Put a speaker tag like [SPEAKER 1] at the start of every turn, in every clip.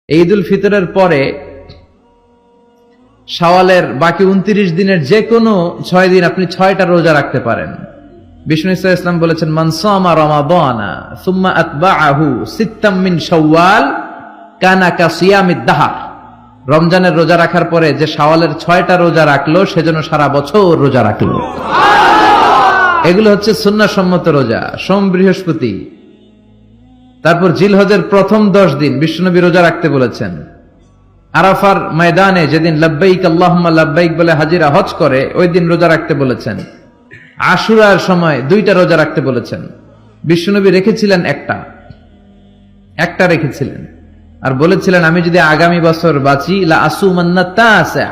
[SPEAKER 1] ঈদুল ফিতরের পরে শাওয়ালের বাকি 29 দিনের যে কোনো 6 দিন আপনি 6টা রোজা রাখতে পারেন। বিষ্ণু সাল্লাল্লাহু আলাইহি ওয়াসাল্লাম বলেছেন, মান সামা রমাদানা সুম্মা আতবাআহু সিত্তাম মিন শাওয়াল কানা কাসিয়ামিদ দাহর। রমজানের রোজা রাখার পরে যে শাওয়ালের 6টা রোজা রাখলো সেজন্য সারা বছর রোজা রাখলো। এগুলো হচ্ছে সুন্নাহসম্মত রোজা। সোম, বৃহস্পতি, তারপর জিলহজের প্রথম 10 দিন বিশ্বনবী রোজা রাখতে বলেছেন। আরাফার ময়দানে যেদিন লাব্বাইক আল্লাহুম্মা লাব্বাইক বলে হাজিরা হজ করে ওই দিন রোজা রাখতে বলেছেন। আশুরার সময় 2টা রোজা রাখতে বলেছেন। বিশ্বনবী রেখেছিলেন একটা রেখেছিলেন আর বলেছিলেন, আমি যদি আগামী বছর বাঁচি লা আসুমান্না তাসা,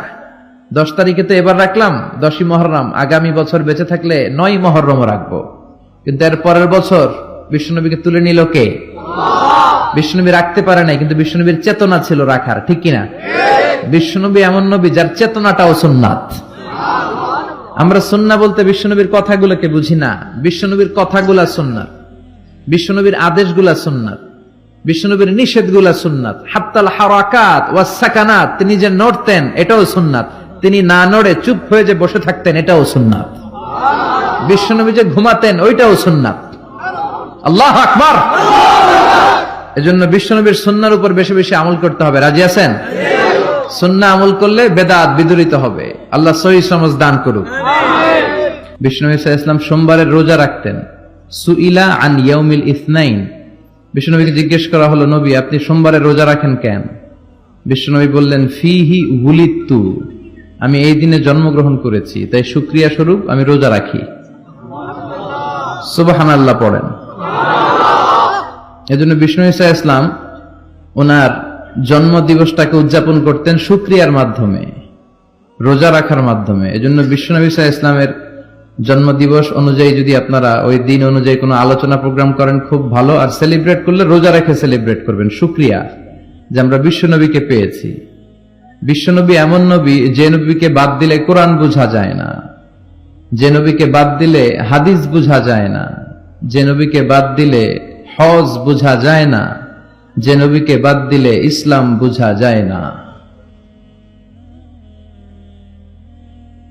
[SPEAKER 1] 10 তারিখে তো এবার রাখলাম 10ই মুহররম, আগামী বছর বেঁচে থাকলে 9ই মুহররমও রাখবো। কিন্তু এর পরের বছর বিশ্বনবীকে তুলে নিল কে? বিশ্বনবী রাখতে পারে নাই, কিন্তু বিশ্বনবীর চেতনা ছিল রাখার, ঠিক কিনা? বিশ্বনবী এমন নবী যার চেতনাটাও সুন্নাত। আমরা সুন্নাহ বলতে বিশ্বনবীর কথাগুলোকে বুঝি না। বিশ্বনবীর কথাগুলা সুন্নাত, বিশ্বনবীর আদেশগুলা সুন্নাত, বিশ্বনবীর নিষেধগুলা সুন্নাত। হাত্তাল হারাকাত ওয়াস সাকানাত, তিনি যে নড়তেন এটাও সুন্নাত। তিনি না নড়ে চুপ হয়ে যে বসে থাকতেন এটাও সুন্নাত। বিশ্বনবী যে ঘুমাতেন ওইটাও সুন্নাত। আল্লাহু আকবার। এজন্য বিশ্বনবীর সুন্নাহর উপর বেশি বেশি আমল করতে হবে। রাজি আছেন? সুন্নাহ আমল করলে বেদাত বিদুরিত হবে। আল্লাহ সহিহ সমঝ দান করুক। বিশ্বনবী সাল্লাল্লাহু আলাইহি ওয়াসাল্লাম সোমবারের রোজা রাখতেন। সুইলা আন ইয়াউমিল ইসনাইন, বিশ্বনবীকে জিজ্ঞেস করা হলো, নবী আপনি সোমবারের রোজা রাখেন কেন? বিশ্বনবী বললেন, ফিহি উলিদতু, আমি এই দিনে জন্মগ্রহণ করেছি, তাই শুকরিয়া স্বরূপ আমি রোজা রাখি। সুবহানাল্লাহ পড়েন। এজন্য বিষ্ণু ঈসা ইসলাম ওনার জন্ম দিবসটাকে উদযাপন করতেন শুকরিয়ার মাধ্যমে, রোজা রাখার মাধ্যমে। এজন্য বিশ্বনবী ঈসা ইসলামের জন্ম দিবস অনুযায়ী যদি আপনারা ওই দিন অনুযায়ী কোনো আলোচনা প্রোগ্রাম করেন খুব ভালো। আর সেলিব্রেট করলে রোজা রেখে সেলিব্রেট করবেন, শুকরিয়া যে আমরা বিশ্বনবীকে পেয়েছি। বিশ্বনবী এমন নবী যে নবীকে বাদ দিলে কোরআন বোঝা যায় না, যে নবীকে বাদ দিলে হাদিস বোঝা যায় না, যে নবীকে বাদ দিলে হজ বোঝা যায় না, যে নবীকে বাদ দিলে ইসলাম বোঝা যায় না।